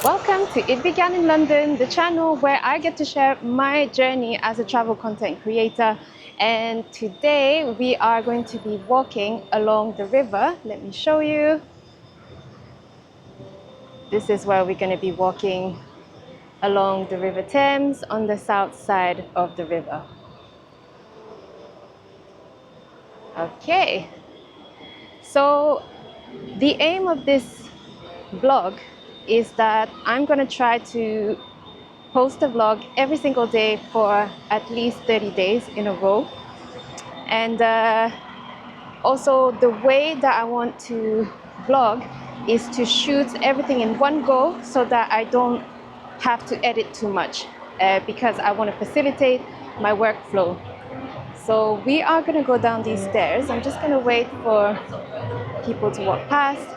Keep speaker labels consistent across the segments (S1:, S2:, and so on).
S1: Welcome to It Began in London, the channel where I get to share my journey as a travel content creator. And today we are going to be walking along the river. Let me show you. This is where we're going to be walking along the River Thames on the south side of the river. Okay, so the aim of this vlog is that I'm going to try to post a vlog every single day for at least 30 days in a row. And also the way that I want to vlog is to shoot everything in one go so that I don't have to edit too much because I want to facilitate my workflow. So we are going to go down these stairs. I'm just going to wait for people to walk past.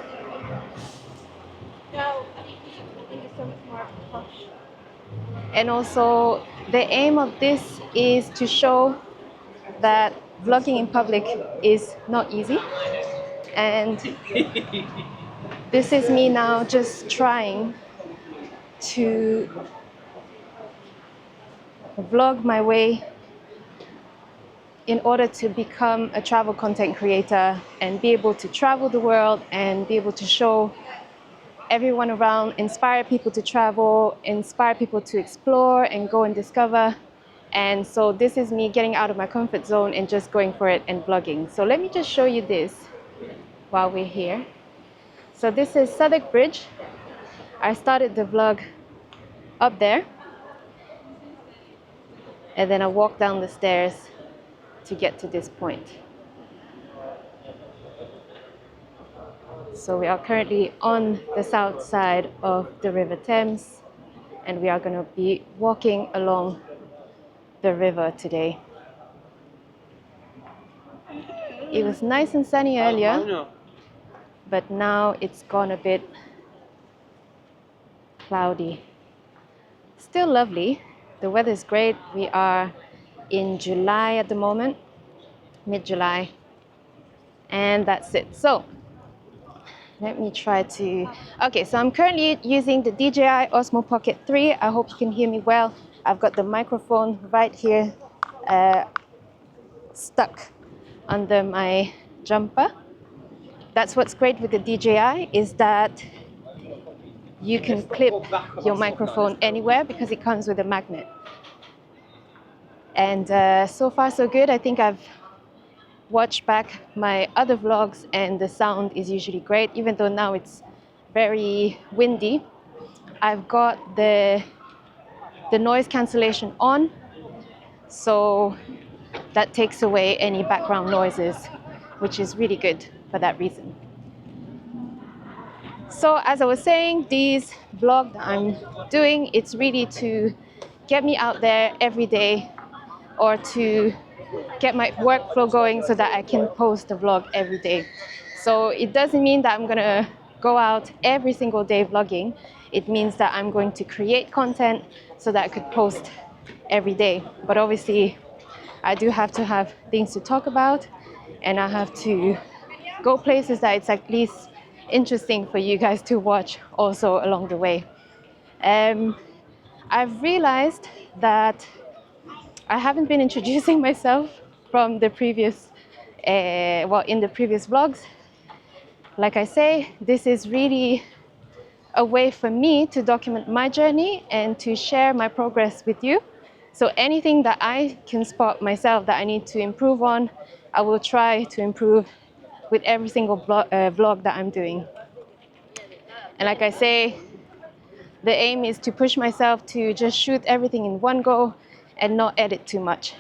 S1: And also the aim of this is to show that vlogging in public is not easy. And this is me now just trying to vlog my way in order to become a travel content creator and be able to travel the world and be able to show everyone around, inspire people to travel, inspire people to explore and go and discover. And so this is me getting out of my comfort zone and just going for it and vlogging. So let me just show you this while we're here. So this is Southwark Bridge. I started the vlog up there, and then I walked down the stairs to get to this point. So we are currently on the south side of the River Thames, and we are going to be walking along the river today. It was nice and sunny earlier, but now it's gone a bit cloudy. Still lovely. The weather is great. We are in July at the moment, mid-July, and that's it. So let me try to... Okay, so I'm currently using the DJI Osmo Pocket 3. I hope you can hear me well. I've got the microphone right here stuck under my jumper. That's what's great with the DJI, is that you can clip your microphone anywhere because it comes with a magnet. And so far so good. I think I've watched back my other vlogs and the sound is usually great, even though now it's very windy. I've got the noise cancellation on, so that takes away any background noises, which is really good for that reason. So as I was saying, these vlogs that I'm doing, it's really to get me out there every day or to get my workflow going so that I can post a vlog every day. So it doesn't mean that I'm gonna go out every single day vlogging. It means that I'm going to create content so that I could post every day. But obviously, I do have to have things to talk about, and I have to go places that it's at least interesting for you guys to watch also along the way. I've realized that I haven't been introducing myself from the previous, in the previous vlogs. Like I say, this is really a way for me to document my journey and to share my progress with you. So anything that I can spot myself that I need to improve on, I will try to improve with every single vlog that I'm doing. And like I say, the aim is to push myself to just shoot everything in one go and not edit too much,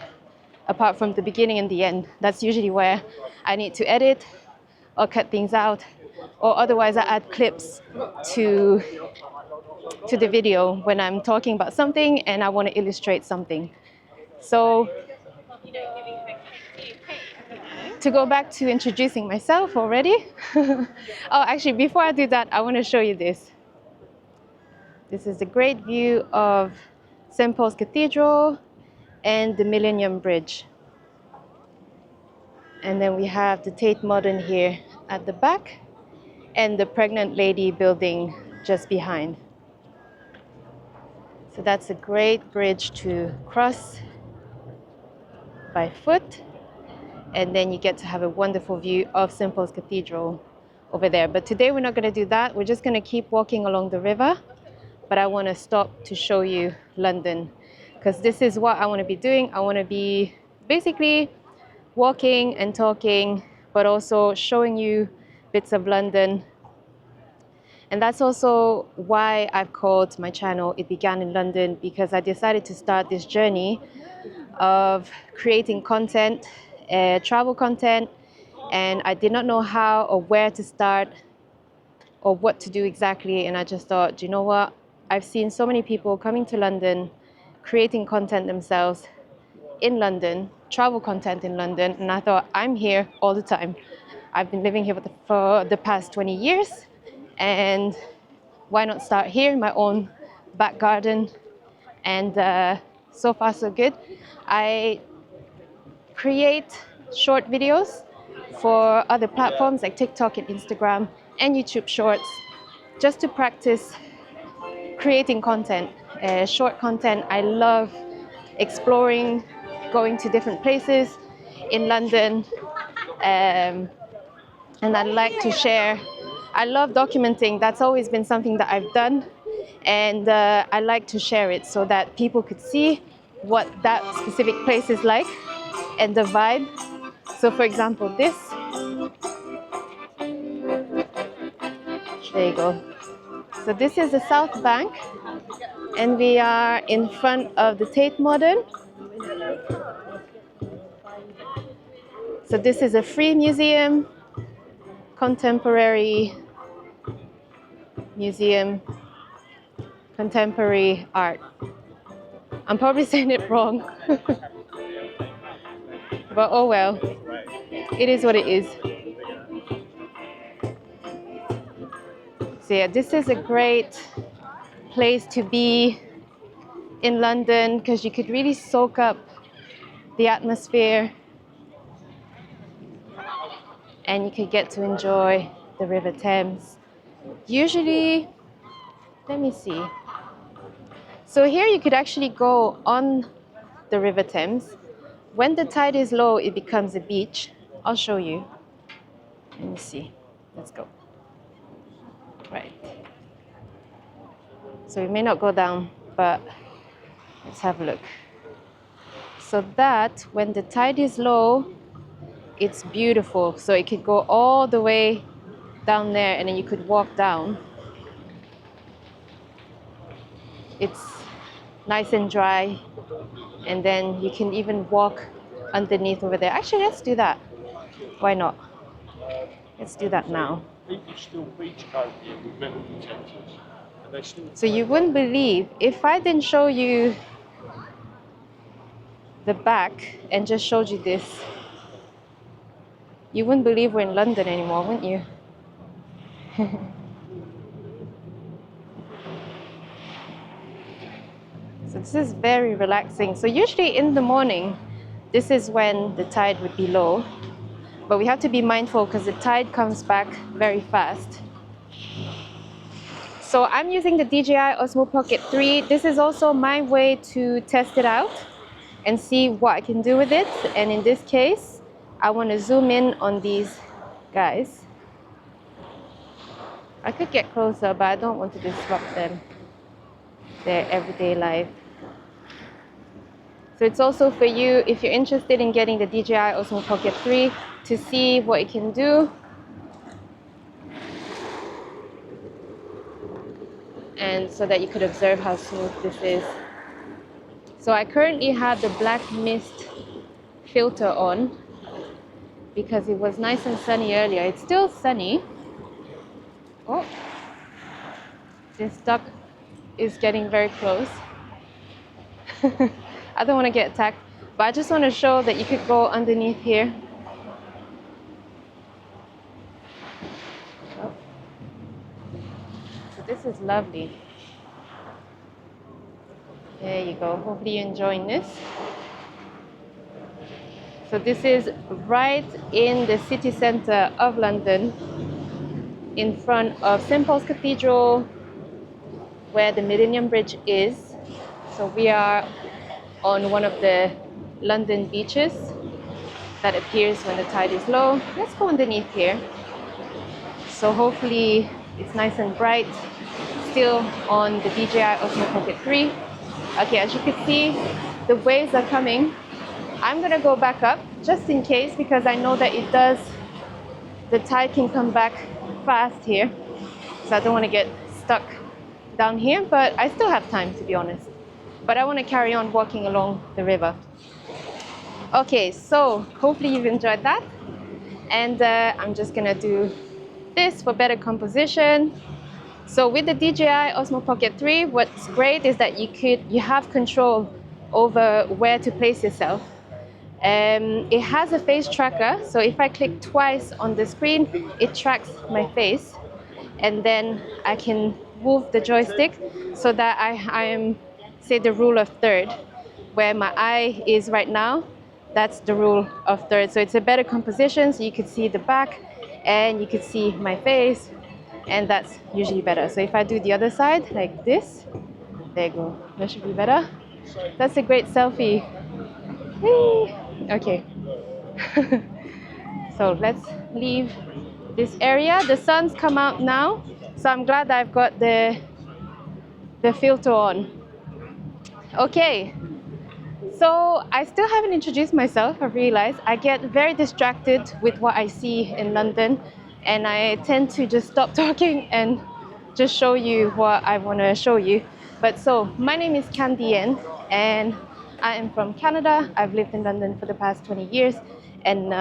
S1: apart from the beginning and the end. That's usually where I need to edit or cut things out, or otherwise I add clips to the video when I'm talking about something and I want to illustrate something. So to go back to introducing myself already. Oh, actually, before I do that, I want to show you this. This is a great view of St. Paul's Cathedral and the Millennium Bridge. And then we have the Tate Modern here at the back and the Pregnant Lady building just behind. So that's a great bridge to cross by foot. And then you get to have a wonderful view of St. Paul's Cathedral over there. But today we're not going to do that. We're just going to keep walking along the river. But I want to stop to show you London, because this is what I want to be doing. I want to be basically walking and talking, but also showing you bits of London. And that's also why I've called my channel It Began in London, because I decided to start this journey of creating content, travel content, and I did not know how or where to start or what to do exactly. And I just thought, you know what? I've seen so many people coming to London, creating content themselves in London, travel content in London, and I thought, I'm here all the time. I've been living here for the past 20 years, and why not start here in my own back garden? And so far so good. I create short videos for other platforms like TikTok and Instagram and YouTube Shorts, just to practice creating content, short content. I love exploring, going to different places in London, and I like to share. I love documenting. That's always been something that I've done, and I like to share it so that people could see what that specific place is like and the vibe. So for example, this, there you go. So this is the South Bank, and we are in front of the Tate Modern. So this is a free museum, contemporary museum, contemporary art. I'm probably saying it wrong, but oh well, it is what it is. So yeah, this is a great place to be in London, because you could really soak up the atmosphere and you could get to enjoy the River Thames. Usually, let me see. So here you could actually go on the River Thames. When the tide is low, it becomes a beach. I'll show you. Let me see. Let's go. Right. So we may not go down, but let's have a look. So that, when the tide is low, it's beautiful. So it could go all the way down there, and then you could walk down. It's nice and dry, and then you can even walk underneath over there. Actually, let's do that. Why not? Let's do that now. So you wouldn't believe, if I didn't show you the back and just showed you this, you wouldn't believe we're in London anymore, wouldn't you? So this is very relaxing. So usually in the morning, this is when the tide would be low, but we have to be mindful because the tide comes back very fast. So I'm using the DJI Osmo Pocket 3. This is also my way to test it out and see what I can do with it. And in this case, I want to zoom in on these guys. I could get closer, but I don't want to disrupt them, their everyday life. So it's also for you, if you're interested in getting the DJI Osmo Pocket 3, to see what it can do. And so that you could observe how smooth this is. So I currently have the black mist filter on because it was nice and sunny earlier. It's still sunny. Oh, this duck is getting very close. I don't want to get attacked, but I just want to show that you could go underneath here. Oh. So this is lovely. There you go. Hopefully you're enjoying this. So this is right in the city center of London, in front of St. Paul's Cathedral, where the Millennium Bridge is. So we are on one of the London beaches that appears when the tide is low. Let's go underneath here. So hopefully it's nice and bright. Still on the DJI Osmo Pocket 3. Okay, as you can see, the waves are coming. I'm gonna go back up just in case, because I know that the tide can come back fast here. So I don't want to get stuck down here, but I still have time, to be honest. But I want to carry on walking along the river. Okay, so hopefully you've enjoyed that. And I'm just gonna do this for better composition. So with the DJI Osmo Pocket 3, what's great is that you have control over where to place yourself. It has a face tracker, so if I click twice on the screen, it tracks my face, and then I can move the joystick so that I am, say, the rule of third, where my eye is right now. That's the rule of third. So it's a better composition, so you could see the back and you could see my face, and that's usually better. So if I do the other side like this, there you go, that should be better. That's a great selfie. Whee! Okay. So let's leave this area. The sun's come out now, so I'm glad I've got the filter on. Okay, so I still haven't introduced myself. I realized I get very distracted with what I see in London, and I tend to just stop talking and just show you what I want to show you. But so my name is Candy Yen, and I am from Canada. I've lived in London for the past 20 years, and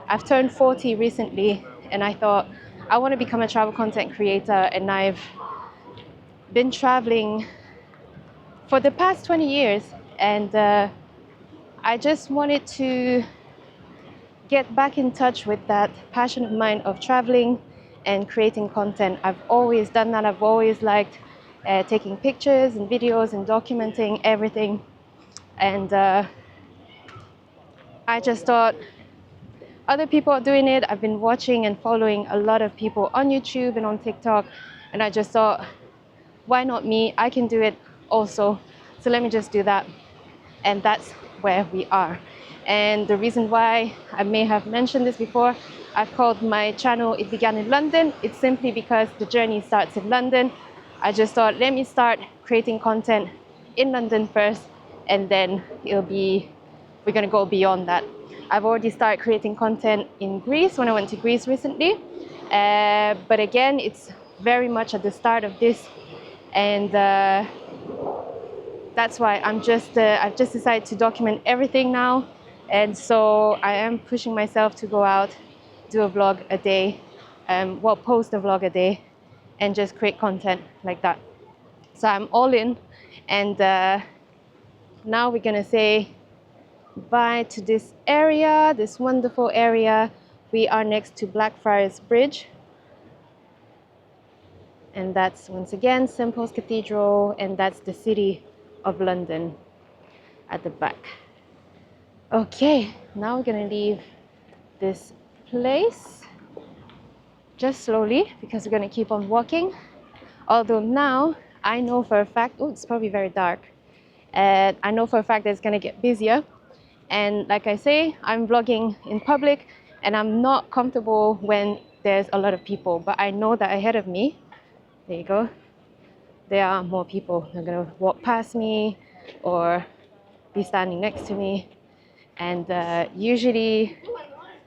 S1: I've turned 40 recently, and I thought I want to become a travel content creator, and I've been traveling for the past 20 years, and I just wanted to get back in touch with that passion of mine of traveling and creating content. I've always done that. I've always liked taking pictures and videos and documenting everything, and I just thought other people are doing it. I've been watching and following a lot of people on YouTube and on TikTok, and I just thought, why not me? I can do it also. So let me just do that. And that's where we are. And the reason why I may have mentioned this before, I've called my channel It Began in London. It's simply because the journey starts in London. I just thought, let me start creating content in London first, and then we're gonna go beyond that. I've already started creating content in Greece when I went to Greece recently. But again, it's very much at the start of this, and that's why I've just decided to document everything now. And so I am pushing myself to go out, do a vlog a day, post a vlog a day, and just create content like that. So I'm all in, and now we're gonna say bye to this area, this wonderful area. We are next to Blackfriars Bridge, and that's once again St. Paul's Cathedral, and that's the city of London at the back. Okay, now we're gonna leave this place just slowly, because we're gonna keep on walking. Although now I know for a fact, oh, it's probably very dark, and I know for a fact that it's gonna get busier. And like I say, I'm vlogging in public, and I'm not comfortable when there's a lot of people, but I know that ahead of me, there you go, there are more people. They're gonna walk past me or be standing next to me. And usually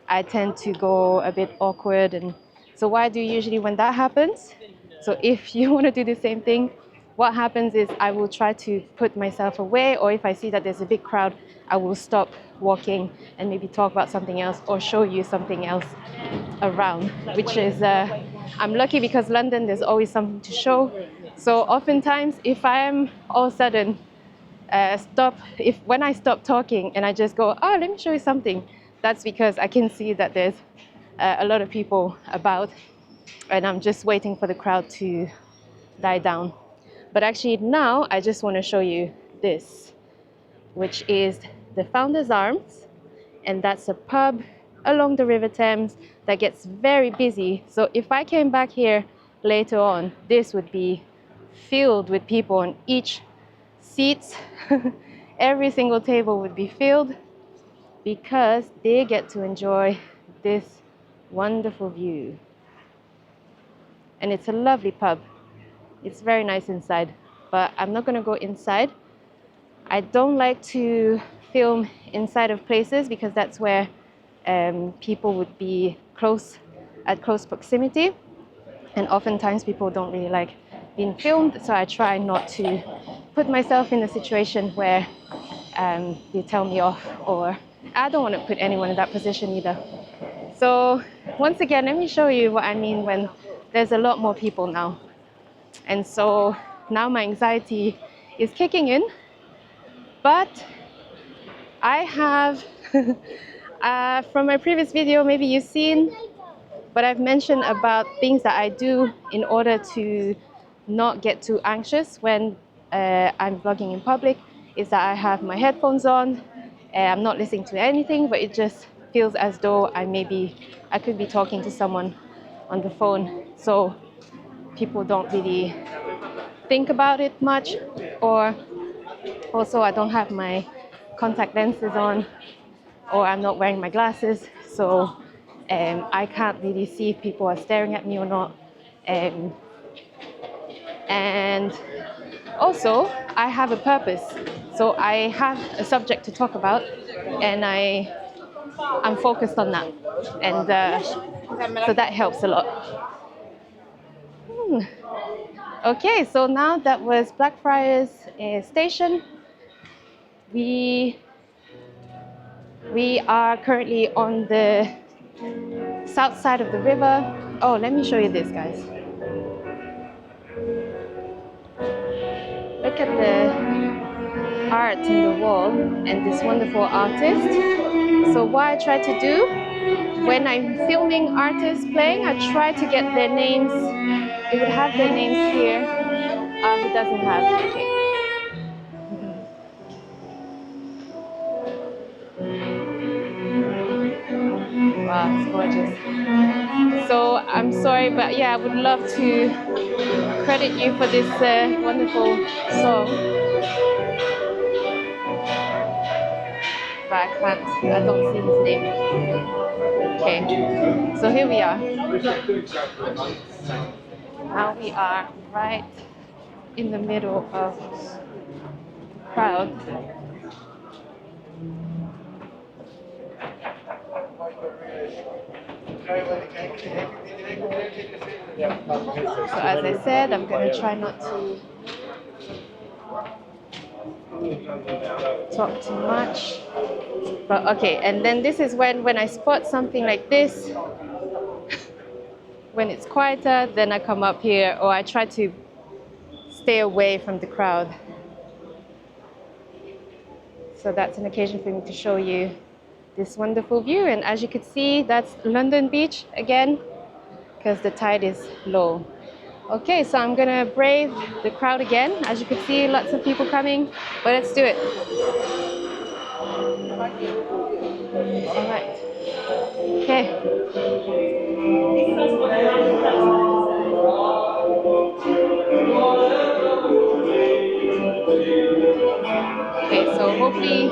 S1: I tend to go a bit awkward. And so what I do usually when that happens, so if you want to do the same thing, what happens is I will try to put myself away, or if I see that there's a big crowd, I will stop walking and maybe talk about something else or show you something else around, which is, I'm lucky because London, there's always something to show. So oftentimes, if I am all of a sudden when I stop talking and I just go, oh, let me show you something, that's because I can see that there's a lot of people about, and I'm just waiting for the crowd to die down. But actually now I just want to show you this, which is the Founder's Arms, and that's a pub along the River Thames that gets very busy. So if I came back here later on, this would be filled with people on each seats, every single table would be filled because they get to enjoy this wonderful view. And it's a lovely pub. It's very nice inside, but I'm not going to go inside. I don't like to film inside of places because that's where people would be at close proximity. And oftentimes people don't really like being filmed, so I try not to put myself in a situation where they tell me off, or I don't want to put anyone in that position either. So once again, let me show you what I mean when there's a lot more people now. And so now my anxiety is kicking in, but I have, from my previous video, maybe you've seen, but I've mentioned about things that I do in order to not get too anxious when I'm vlogging in public, is that I have my headphones on. I'm not listening to anything, but it just feels as though I could be talking to someone on the phone. So people don't really think about it much, or also I don't have my contact lenses on, or I'm not wearing my glasses, so I can't really see if people are staring at me or not. And also, I have a purpose. So I have a subject to talk about, and I'm focused on that. And so that helps a lot. Okay, so now that was Blackfriars Station. We are currently on the south side of the river. Oh, let me show you this, guys. Look at the art in the wall and this wonderful artist. So what I try to do when I'm filming artists playing, I try to get their names. It would have their names here. It doesn't have. Okay. Wow, it's gorgeous. So I'm sorry, but yeah, I would love to credit you for this wonderful song. But I don't see his name. Okay, so here we are. Now we are right in the middle of the crowd. So as I said, I'm going to try not to talk too much. But okay, and then this is when I spot something like this, when it's quieter, then I come up here, or I try to stay away from the crowd. So that's an occasion for me to show you this wonderful view. And as you can see, that's London Beach again, because the tide is low. Okay, so I'm gonna brave the crowd again. As you can see, lots of people coming, but let's do it. All right. Okay. Okay, so hopefully.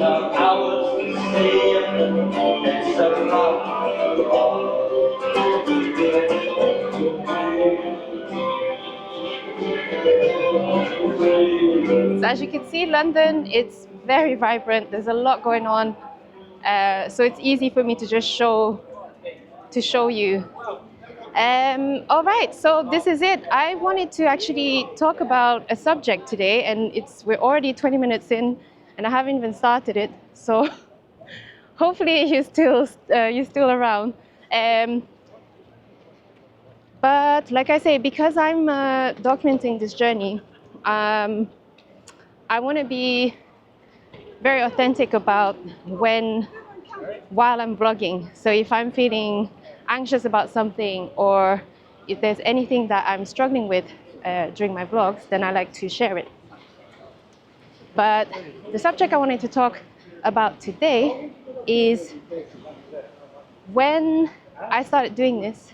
S1: So as you can see, London, it's very vibrant. There's a lot going on. So it's easy for me to just show you. All right, so this is it. I wanted to actually talk about a subject today, and we're already 20 minutes in, and I haven't even started it. So hopefully you're still around. But like I say, because I'm documenting this journey, I want to be very authentic about while I'm vlogging. So if I'm feeling anxious about something, or if there's anything that I'm struggling with during my vlogs, then I like to share it. But the subject I wanted to talk about today is when I started doing this,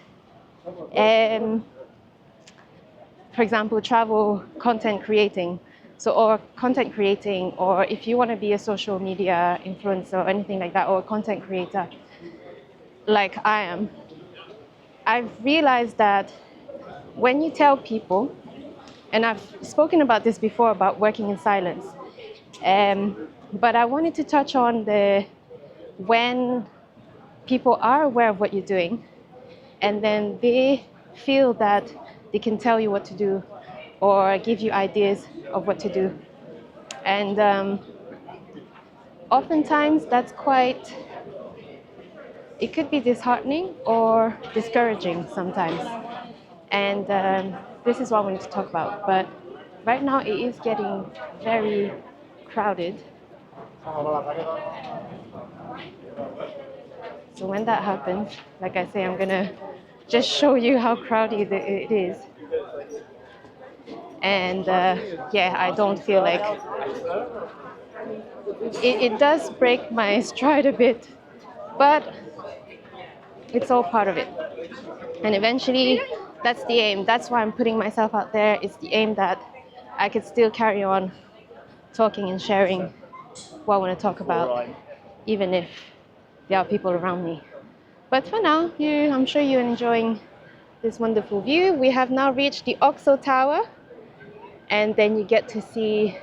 S1: for example, travel content creating. So, or content creating, or if you want to be a social media influencer or anything like that, or a content creator like I am, I've realized that when you tell people, and I've spoken about this before about working in silence, but I wanted to touch on the when people are aware of what you're doing and then they feel that they can tell you what to do or give you ideas of what to do. And oftentimes that's quite, it could be disheartening or discouraging sometimes. And this is what I wanted to talk about. But right now it is getting very crowded. So when that happens, like I say, I'm gonna just show you how crowded it is. And yeah, I don't feel like it does break my stride a bit, but it's all part of it. And eventually, that's the aim. That's why I'm putting myself out there. It's the aim that I could still carry on talking and sharing what I want to talk about, even if there are people around me. But for now, I'm sure you're enjoying this wonderful view. We have now reached the Oxo Tower, and then you get to see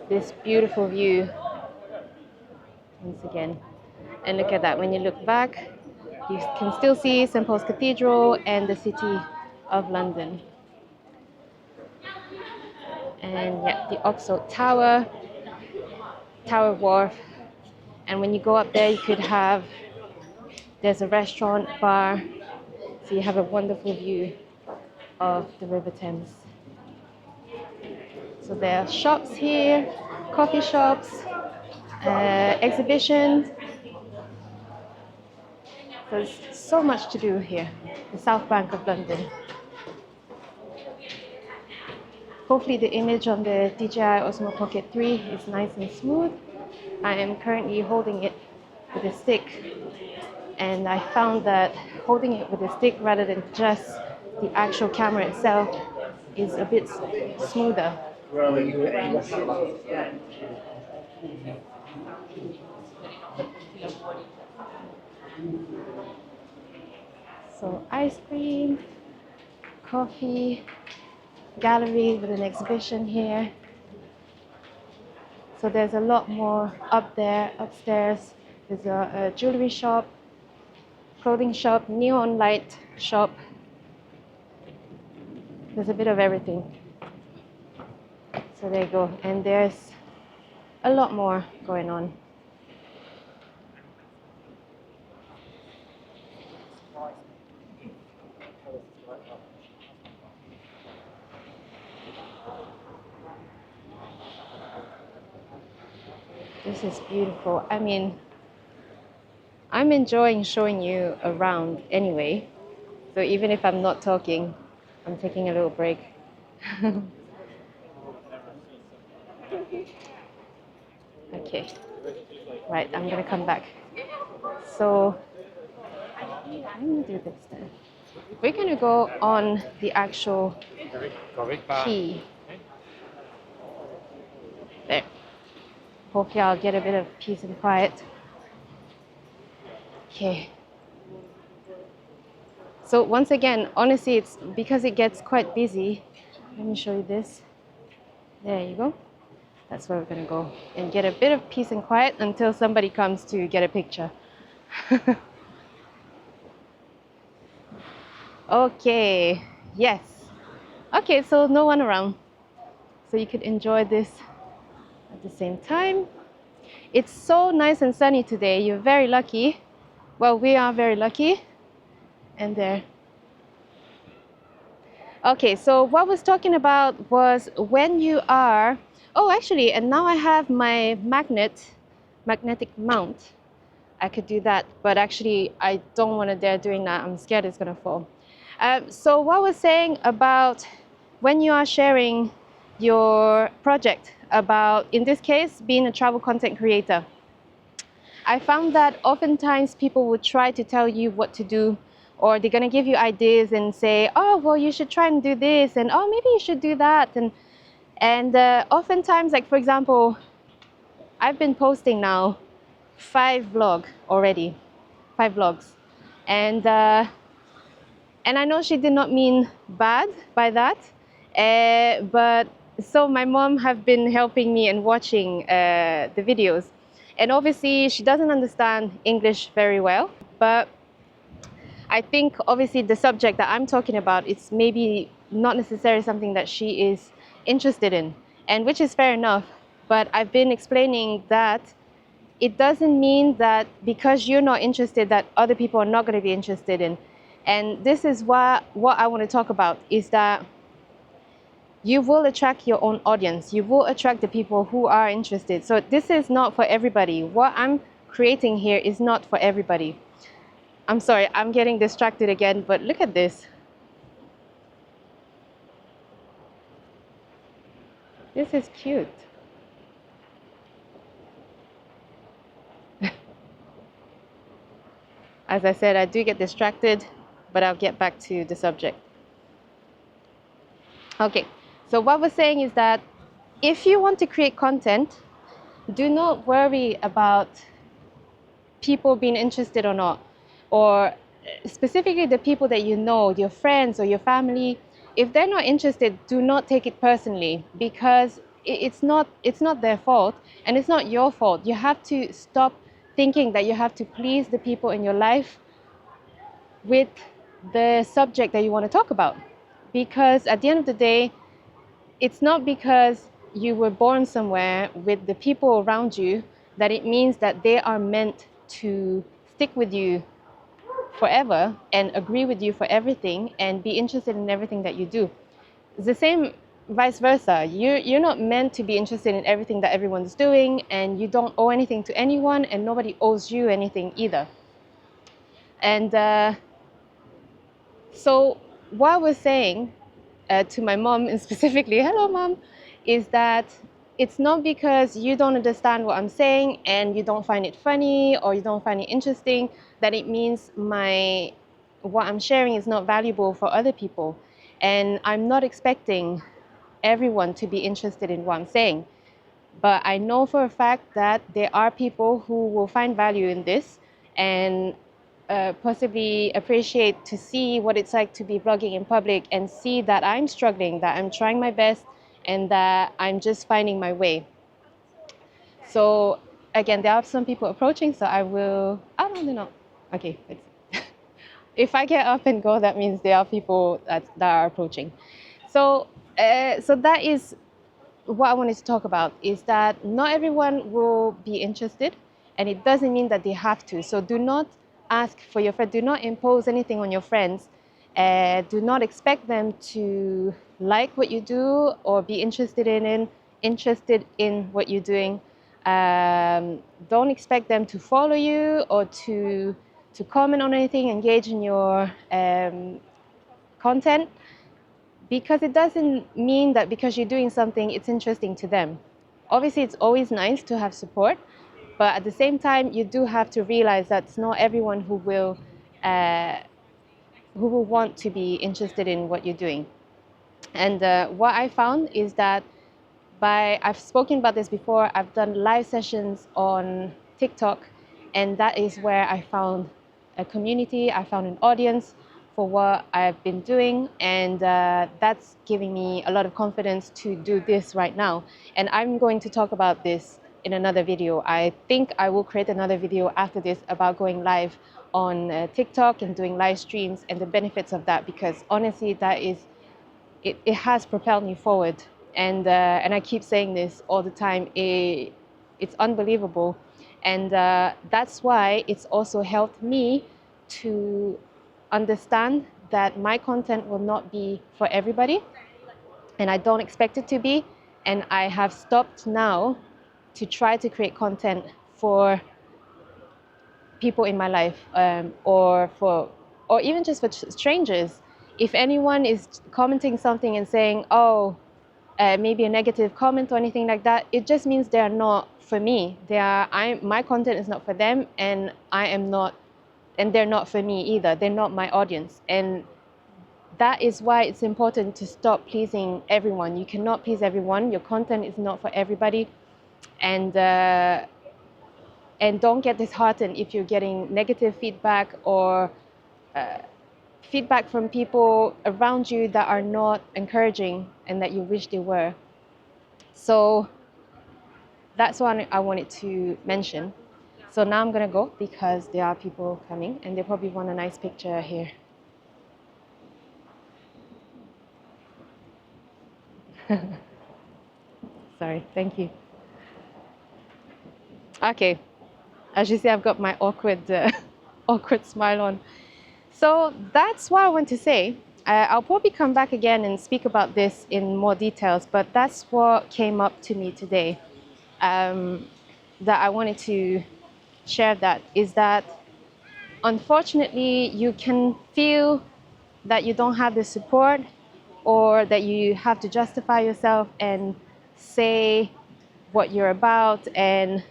S1: this beautiful view once again. And look at that, when you look back, you can still see St. Paul's Cathedral and the City of London. And yeah, the Oxo Tower, Tower Wharf. And when you go up there, you could have, there's a restaurant, bar, so you have a wonderful view of the River Thames. So there are shops here, coffee shops, exhibitions. There's so much to do here, the South Bank of London. Hopefully the image on the DJI Osmo Pocket 3 is nice and smooth. I am currently holding it with a stick, and I found that holding it with a stick rather than just the actual camera itself is a bit smoother. So ice cream, coffee, gallery with an exhibition here. So there's a lot more up there, upstairs. There's a jewelry shop, clothing shop, neon light shop. There's a bit of everything. So there you go. And there's a lot more going on. This is beautiful. I mean, I'm enjoying showing you around anyway. So even if I'm not talking, I'm taking a little break. Okay, right, I'm gonna come back. So, I'm gonna do this then. We're gonna go on the actual quay. There. Hopefully I'll get a bit of peace and quiet. Okay. So once again, honestly, it's because it gets quite busy. Let me show you this. There you go. That's where we're gonna go and get a bit of peace and quiet until somebody comes to get a picture. Okay, yes. Okay, so no one around. So you could enjoy this at the same time. It's so nice and sunny today. You're very lucky. Well, we are very lucky. And there. Okay, so what I was talking about was when you are, oh, actually, and now I have my magnetic mount. I could do that, but actually I don't want to dare doing that. I'm scared it's gonna fall. So what I was saying about when you are sharing your project about, in this case, being a travel content creator, I found that oftentimes people would try to tell you what to do, or they're going to give you ideas and say, oh, well, you should try and do this, and oh, maybe you should do that. And oftentimes, like for example, I've been posting now 5 vlogs already, 5 vlogs, and I know she did not mean bad by that, but so my mom have been helping me and watching the videos, and obviously she doesn't understand English very well, but I think obviously the subject that I'm talking about, it's maybe not necessarily something that she is interested in, and which is fair enough. But I've been explaining that it doesn't mean that because you're not interested that other people are not going to be interested in. And this is what I want to talk about, is that you will attract your own audience. You will attract the people who are interested. So this is not for everybody. What I'm creating here is not for everybody. I'm sorry, I'm getting distracted again, but look at this. This is cute. As I said, I do get distracted, but I'll get back to the subject. Okay, so what we're saying is that if you want to create content, do not worry about people being interested or not, or specifically the people that you know, your friends or your family. If they're not interested, do not take it personally, because it's not their fault and it's not your fault. You have to stop thinking that you have to please the people in your life with the subject that you want to talk about, because at the end of the day, it's not because you were born somewhere with the people around you that it means that they are meant to stick with you forever and agree with you for everything and be interested in everything that you do. It's the same vice versa. You're not meant to be interested in everything that everyone's doing, and you don't owe anything to anyone, and nobody owes you anything either. And so what we're saying to my mom, and specifically, hello mom, is that it's not because you don't understand what I'm saying and you don't find it funny or you don't find it interesting that it means what I'm sharing is not valuable for other people. And I'm not expecting everyone to be interested in what I'm saying. But I know for a fact that there are people who will find value in this and possibly appreciate to see what it's like to be blogging in public and see that I'm struggling, that I'm trying my best, and that I'm just finding my way. So again, there are some people approaching, so I will. Oh no, they're not. Okay, if I get up and go, that means there are people that are approaching. So so that is what I wanted to talk about, is that not everyone will be interested, and it doesn't mean that they have to. So do not ask for your friend, do not impose anything on your friends. Do not expect them to like what you do or be interested in what you're doing. Don't expect them to follow you or to comment on anything, engage in your content, because it doesn't mean that because you're doing something, it's interesting to them. Obviously, it's always nice to have support, but at the same time, you do have to realize that it's not everyone who will want to be interested in what you're doing. And what I found is that I've spoken about this before, I've done live sessions on TikTok, and that is where I found a community, I found an audience for what I've been doing, and that's giving me a lot of confidence to do this right now. And I'm going to talk about this in another video. I think I will create another video after this about going live on TikTok and doing live streams and the benefits of that, because honestly, that is it has propelled me forward, and I keep saying this all the time. It's unbelievable, and that's why it's also helped me to understand that my content will not be for everybody, and I don't expect it to be, and I have stopped now to try to create content for people in my life, or even just for strangers. If anyone is commenting something and saying, oh, maybe a negative comment or anything like that, it just means they are not for me. My content is not for them, and I am not, and they're not for me either. They're not my audience, and that is why it's important to stop pleasing everyone. You cannot please everyone. Your content is not for everybody. And don't get disheartened if you're getting negative feedback or feedback from people around you that are not encouraging and that you wish they were. So that's what I wanted to mention. So now I'm gonna go because there are people coming and they probably want a nice picture here. Sorry, thank you. Okay, as you see, I've got my awkward smile on. So that's what I want to say. I'll probably come back again and speak about this in more details, but that's what came up to me today. That I wanted to share that is that unfortunately you can feel that you don't have the support or that you have to justify yourself and say what you're about and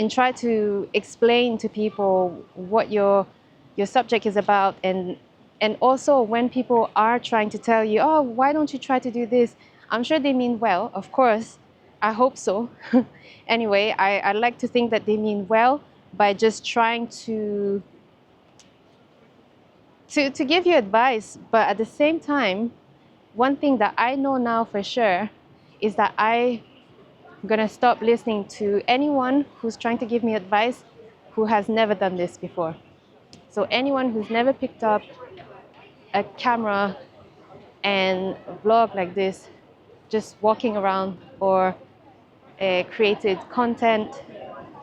S1: try to explain to people what your subject is about, and also when people are trying to tell you, oh, why don't you try to do this? I'm sure they mean well, of course. I hope so. Anyway, I like to think that they mean well by just trying to give you advice. But at the same time, one thing that I know now for sure is that I'm gonna stop listening to anyone who's trying to give me advice who has never done this before. So anyone who's never picked up a camera and vlog like this, just walking around, or created content,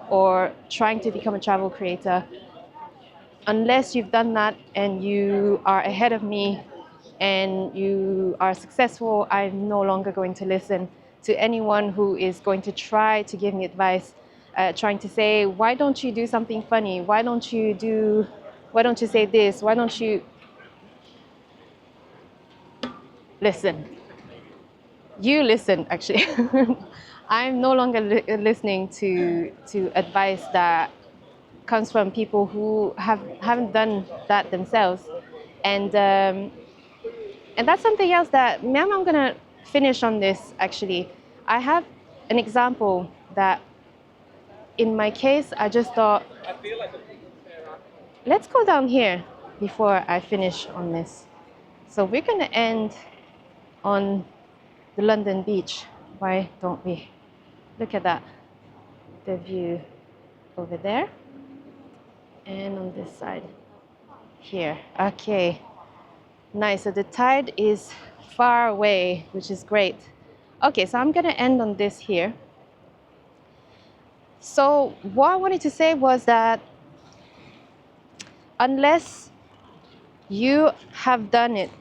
S1: or trying to become a travel creator, unless you've done that and you are ahead of me and you are successful, I'm no longer going to listen to anyone who is going to try to give me advice, trying to say, why don't you do something funny? Why don't you say this? Why don't you listen? You listen, actually. I'm no longer listening to advice that comes from people who haven't done that themselves. And that's something else that maybe I'm gonna finish on this actually. I have an example that in my case, I just thought, let's go down here before I finish on this. So we're gonna end on the London beach. Why don't we? Look at that, the view over there and on this side here. Okay, nice. So the tide is far away, which is great. Okay, so I'm gonna end on this here. So what I wanted to say was that unless you have done it,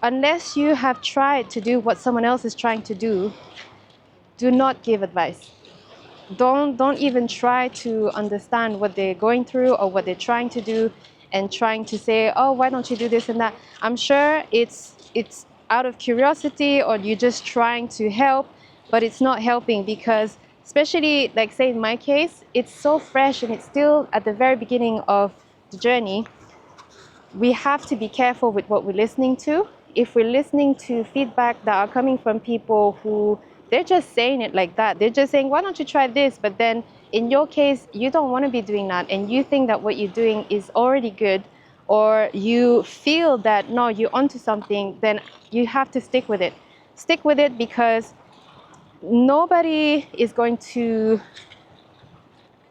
S1: unless you have tried to do what someone else is trying to do not give advice. Don't even try to understand what they're going through or what they're trying to do and trying to say, oh, why don't you do this and that? I'm sure it's out of curiosity or you're just trying to help, but it's not helping because, especially like say in my case, it's so fresh and it's still at the very beginning of the journey. We have to be careful with what we're listening to. If we're listening to feedback that are coming from people who they're just saying it like that, they're just saying, why don't you try this? But then in your case, you don't want to be doing that and you think that what you're doing is already good, or you feel that no, you're onto something, then you have to stick with it. Stick with it because nobody is going to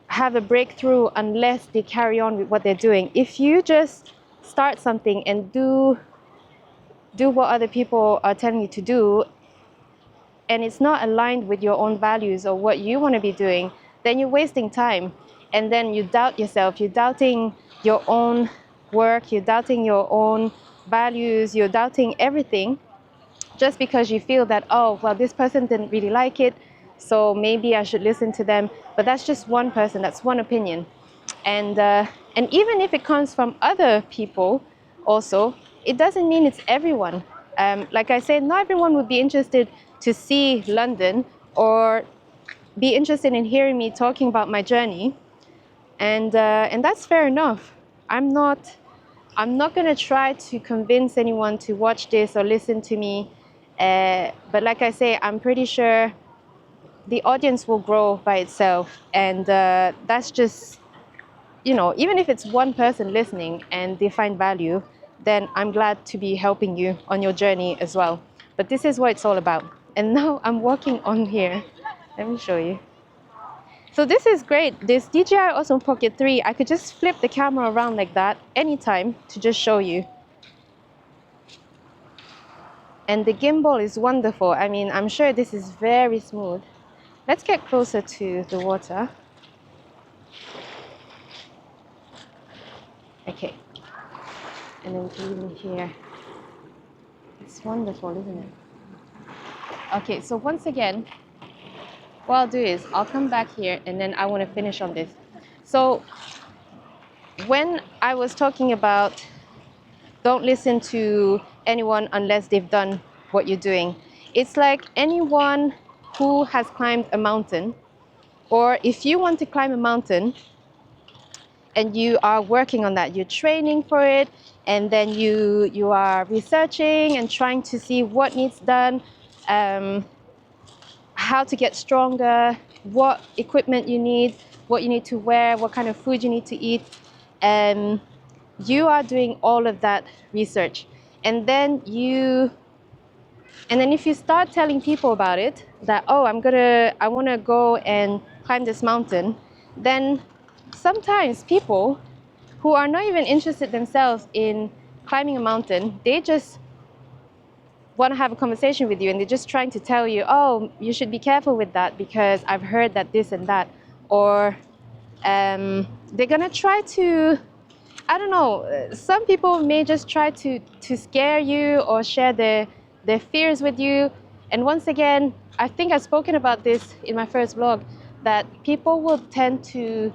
S1: have a breakthrough unless they carry on with what they're doing. If you just start something and do what other people are telling you to do, and it's not aligned with your own values or what you want to be doing, then you're wasting time. And then you doubt yourself, you're doubting your own work, you're doubting your own values, you're doubting everything just because you feel that, oh, well, this person didn't really like it, so maybe I should listen to them. But that's just one person, that's one opinion. And even if it comes from other people also, it doesn't mean it's everyone. Like I said, not everyone would be interested to see London or be interested in hearing me talking about my journey. And that's fair enough. I'm not I'm not going to try to convince anyone to watch this or listen to me. But like I say, I'm pretty sure the audience will grow by itself. And that's just, you know, even if it's one person listening and they find value, then I'm glad to be helping you on your journey as well. But this is what it's all about. And now I'm walking on here. Let me show you. So this is great. This DJI Osmo Pocket 3, I could just flip the camera around like that anytime to just show you. And the gimbal is wonderful. I mean, I'm sure this is very smooth. Let's get closer to the water. Okay. And then even here. It's wonderful, isn't it? Okay, so once again, what I'll do is I'll come back here and then I want to finish on this. So when I was talking about don't listen to anyone unless they've done what you're doing, it's like anyone who has climbed a mountain, or if you want to climb a mountain and you are working on that, you're training for it, and then you are researching and trying to see what needs done, how to get stronger, what equipment you need, what you need to wear, what kind of food you need to eat. You are doing all of that research. And then if you start telling people about it, that, oh, I want to go and climb this mountain, then sometimes people who are not even interested themselves in climbing a mountain, they just want to have a conversation with you and they're just trying to tell you, oh, you should be careful with that because I've heard that this and that. Or they're going to try to, I don't know, some people may just try to scare you or share their fears with you. And once again, I think I've spoken about this in my first blog, that people will tend to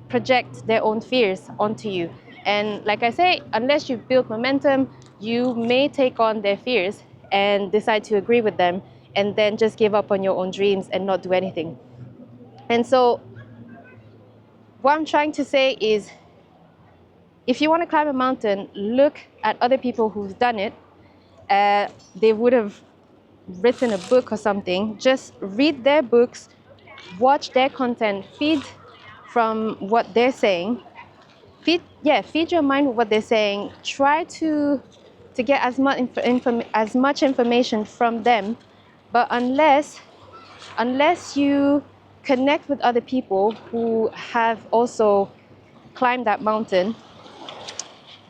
S1: project their own fears onto you. And like I say, unless you build momentum, you may take on their fears and decide to agree with them and then just give up on your own dreams and not do anything. And so what I'm trying to say is, if you want to climb a mountain, look at other people who've done it. They would have written a book or something. Just read their books, watch their content, feed from what they're saying. Feed your mind with what they're saying. Try to get as much information from them. But unless you connect with other people who have also climbed that mountain,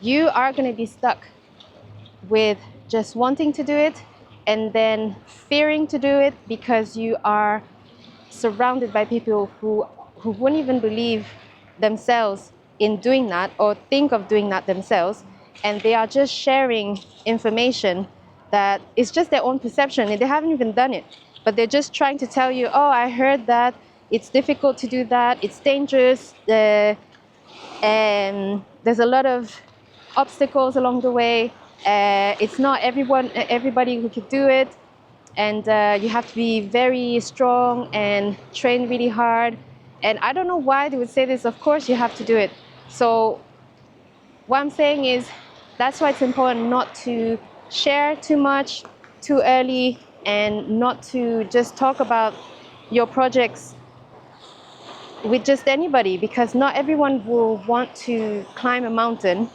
S1: you are going to be stuck with just wanting to do it and then fearing to do it because you are surrounded by people who wouldn't even believe themselves in doing that or think of doing that themselves, and they are just sharing information that is just their own perception and they haven't even done it, but they're just trying to tell you, oh, I heard that it's difficult to do that, it's dangerous, and there's a lot of obstacles along the way. It's not everybody who could do it, and you have to be very strong and train really hard. And I don't know why they would say this. Of course you have to do it. So what I'm saying is, that's why it's important not to share too much too early and not to just talk about your projects with just anybody, because not everyone will want to climb a mountain.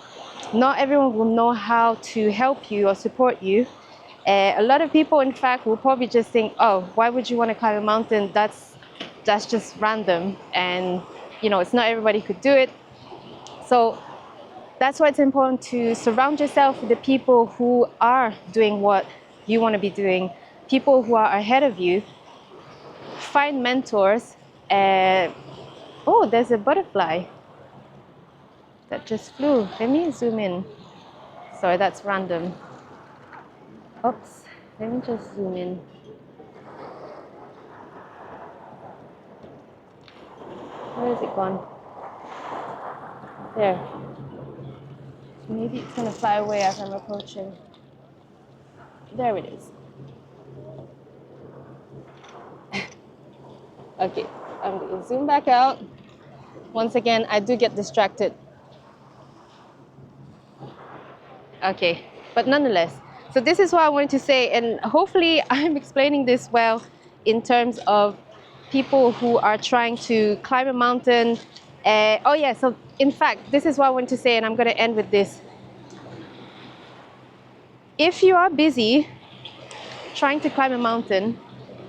S1: Not everyone will know how to help you or support you. A lot of people, in fact, will probably just think, oh, why would you want to climb a mountain? That's just random. And, you know, it's not everybody could do it. So that's why it's important to surround yourself with the people who are doing what you want to be doing, people who are ahead of you. Find mentors. Oh, there's a butterfly that just flew. Let me zoom in. Sorry, that's random. Oops, let me just zoom in. Where is it gone? There. Maybe it's gonna fly away as I'm approaching. There it is. Okay, I'm gonna zoom back out. Once again, I do get distracted. Okay, but nonetheless, so this is what I wanted to say, and hopefully I'm explaining this well in terms of people who are trying to climb a mountain. Oh yeah, so in fact, this is what I want to say, and I'm going to end with this. If you are busy trying to climb a mountain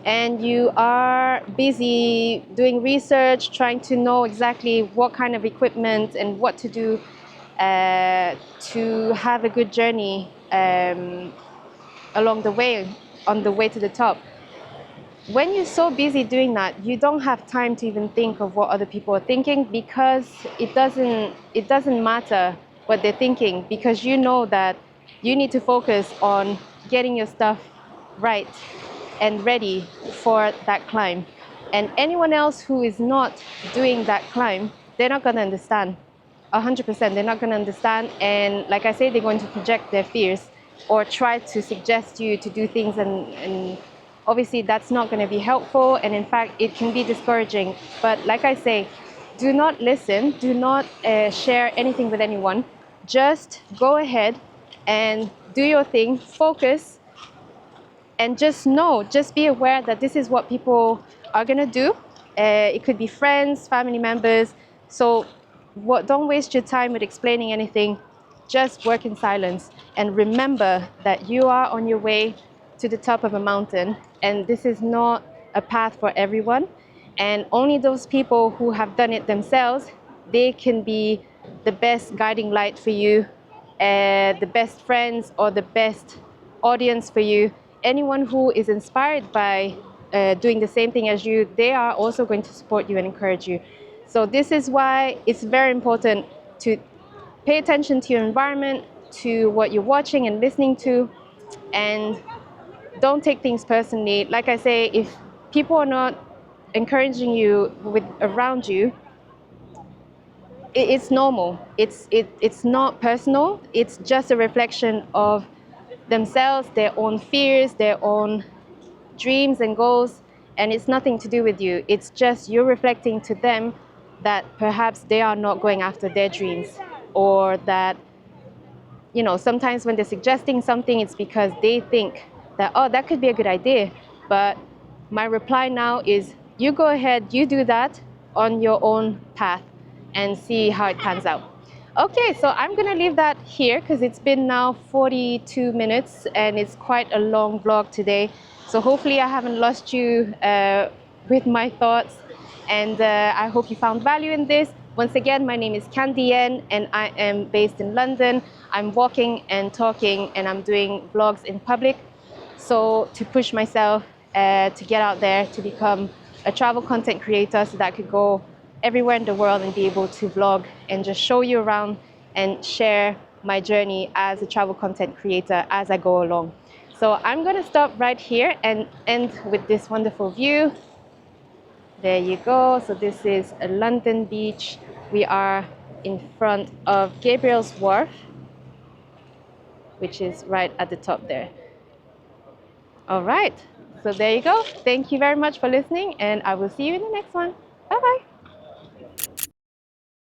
S1: and you are busy doing research, trying to know exactly what kind of equipment and what to do to have a good journey along the way, on the way to the top, when you're so busy doing that, you don't have time to even think of what other people are thinking, because it doesn't matter what they're thinking, because you know that you need to focus on getting your stuff right and ready for that climb. And anyone else who is not doing that climb, they're not going to understand. 100%, they're not going to understand. And like I say, they're going to project their fears or try to suggest you to do things, and obviously that's not going to be helpful, and in fact it can be discouraging. But like I say, do not listen, do not share anything with anyone. Just go ahead and do your thing, focus, and just be aware that this is what people are going to do. It could be friends, family members. So don't waste your time with explaining anything. Just work in silence and remember that you are on your way to the top of a mountain, and this is not a path for everyone, and only those people who have done it themselves, they can be the best guiding light for you, the best friends or the best audience for you. Anyone who is inspired by doing the same thing as you, they are also going to support you and encourage you. So this is why it's very important to pay attention to your environment, to what you're watching and listening to, and don't take things personally. Like I say, if people are not encouraging you around you, it's normal. It's not personal. It's just a reflection of themselves, their own fears, their own dreams and goals, and it's nothing to do with you. It's just you're reflecting to them that perhaps they are not going after their dreams, or that, sometimes when they're suggesting something, it's because they think that, oh, that could be a good idea. But my reply now is, you go ahead, you do that on your own path and see how it pans out. Okay, so I'm gonna leave that here because it's been now 42 minutes and it's quite a long vlog today. So hopefully I haven't lost you with my thoughts, and I hope you found value in this. Once again, my name is Candy Yen and I am based in London. I'm walking and talking and I'm doing vlogs in public. So to push myself to get out there, to become a travel content creator so that I could go everywhere in the world and be able to vlog and just show you around and share my journey as a travel content creator as I go along. So I'm going to stop right here and end with this wonderful view. There you go. So this is a London beach. We are in front of Gabriel's Wharf, which is right at the top there. All right. So there you go. Thank you very much for listening, and I will see you in the next one. Bye-bye.